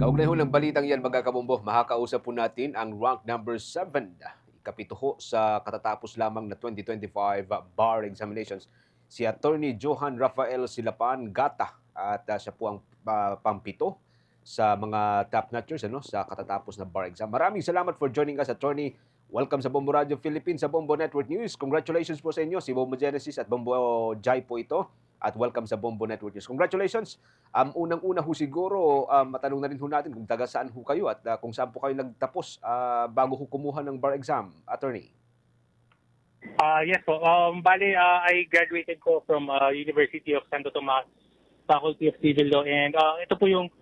Kaugnay ho ng balitang yan mga kabombo, makakausap po natin ang rank number 7, ikapito sa katatapos lamang na 2025 bar examinations, si Attorney Johan Rafael Silapan Gata at siya po ang pampito sa mga top notchers sa katatapos na bar exam. Maraming salamat for joining us, Attorney. Welcome sa Bombo Radio Philippines, sa Bombo Network News. Congratulations po sa inyo, si Bombo Genesis at Bombo Jai po ito. At welcome sa Bombo Network News. Congratulations. Unang-una ho siguro, matanong na rin ho natin kung taga saan ho kayo at kung saan po kayo nagtapos bago ho kumuha ng bar exam, Attorney. Yes po. Bale, I graduated ko from University of Santo Tomas, Faculty of Civil Law, and ito po yung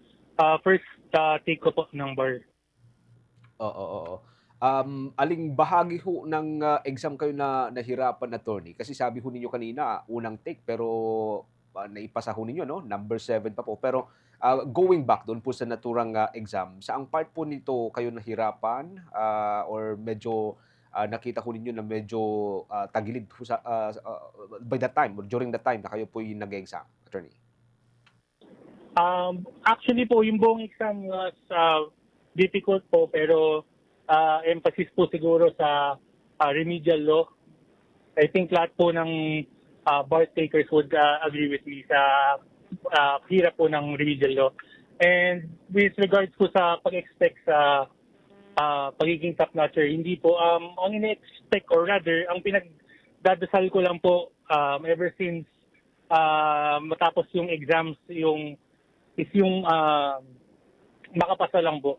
first take ko po ng bar. Oo. Aling bahagi ho ng exam kayo na nahirapan, Attorney? Kasi sabi ho ninyo kanina, unang take, pero naipasa ho ninyo, no? Number 7 pa po. Pero going back doon po sa naturang exam, saang part po nito kayo nahirapan or medyo nakita ko ninyo na medyo tagilid po sa, by that time or during the time na kayo po yung nag-exam, Attorney? Actually po, yung buong exam was difficult po, pero emphasis po siguro sa remedial law. I think lahat po ng bar takers would agree with me sa hirap po ng remedial law. And with regards po sa pag-expect sa pagiging top-notcher, hindi po. Ang ina-expect or rather, ang pinagdadasal ko lang po ever since matapos yung exams, yung makapasa lang po.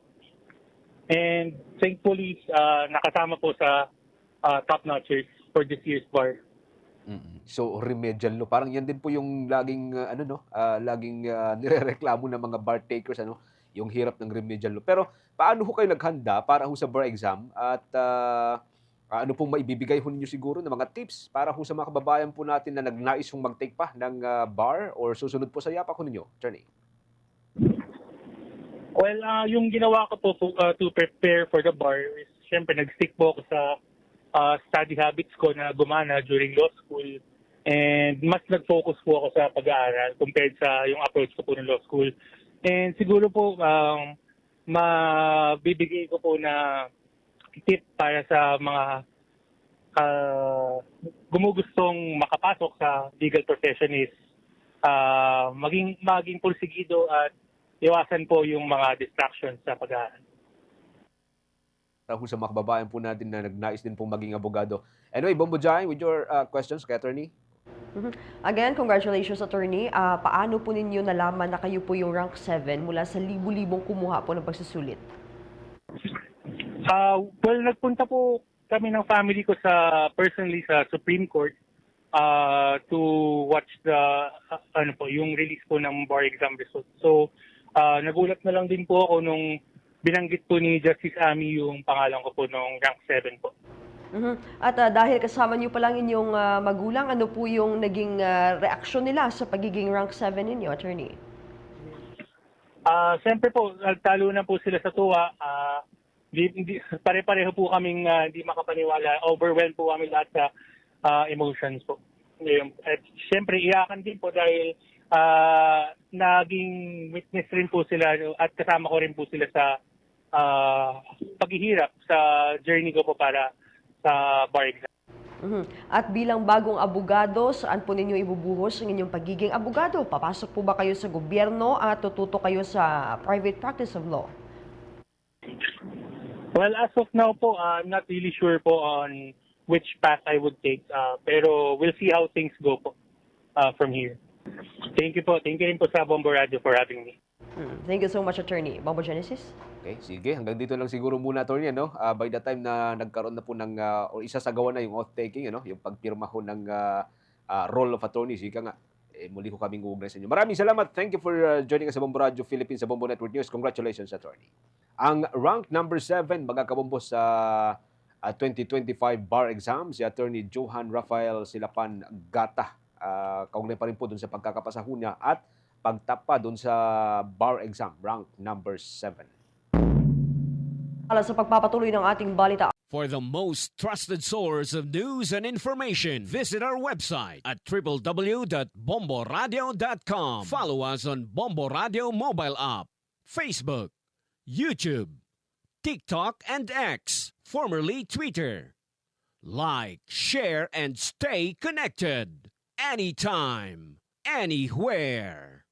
And thankfully, nakasama po sa top-notchers for this year's bar. So, remedial law. Parang yan din po yung laging, laging nirereklamo ng mga bar takers, yung hirap ng remedial law. Pero, paano ho kayo naghanda para ho sa bar exam? At ano pong maibibigay ho ninyo siguro ng mga tips para ho sa mga kababayan po natin na nagnais hong mag-take pa ng bar or susunod po sa yapak ho ninyo, Attorney? Well, yung ginawa ko po to prepare for the bar is, syempre, nag-stick po ako sa study habits ko na gumana during law school. And mas nag-focus po ako sa pag-aaral compared sa yung approach ko po ng law school. And siguro po, mabibigay ko po na tip para sa mga gumugustong makapasok sa legal profession is maging pursigido at iwasan po yung mga distractions sa pag-aaral. Para ho sa mga kababayan po natin na nagnais din pong maging abogado. Anyway, Bombo Jai, with your questions kay Attorney? Again, congratulations, Attorney. Paano po ninyo nalaman na kayo po yung rank 7 mula sa libu-libong kumuha po ng pagsusulit? Well, nagpunta po kami ng family ko personally sa Supreme Court to watch yung release po ng bar exam results. So, nagulat na lang din po ako nung binanggit po ni Justice Ami yung pangalan ko po nung rank 7 po. At dahil kasama niyo pa lang inyong magulang, ano po yung naging reaksyon nila sa pagiging rank 7 ninyo, Attorney? Siyempre po, talo na po sila sa tuwa. Pare-pareho po kaming hindi makapaniwala. Overwhelmed po kami lahat sa emotions po. At siyempre, iyakan din po dahil naging witness rin po sila at kasama ko rin po sila sa paghihirap sa journey ko po para sa bar exam. At bilang bagong abogado, saan po ninyo ibubuhos ang inyong pagiging abogado? Papasok po ba kayo sa gobyerno at tututo kayo sa private practice of law? Well, as of now po, I'm not really sure po on which path I would take. Pero we'll see how things go po from here. Thank you po. Thank you rin po sa Bombo Radio for having me. Thank you so much, Attorney. Bombo Genesis? Okay, sige. Hanggang dito lang siguro muna, Attorney. By the time na nagkaroon na po ng, o isasagawa na yung oath-taking, yung pagpirma ho ng role of attorney, ika nga, muli ko kaming uugnay sa inyo. Maraming salamat. Thank you for joining us sa Bombo Radio Philippines, sa Bombo Network News. Congratulations, Attorney. Ang rank number 7, mga kabombo sa 2025 bar exam, si Attorney Johan Rafael Silapan Gata. Kaugnay pa rin po dun sa pagkakapasaho niya at pagtapa dun sa bar exam, rank number 7. Para sa pagpapatuloy ng ating balita. For the most trusted source of news and information, visit our website at www.bomboradio.com. Follow us on Bombo Radio mobile app, Facebook, YouTube, TikTok, and X, formerly Twitter. Like, share, and stay connected. Anytime, anywhere.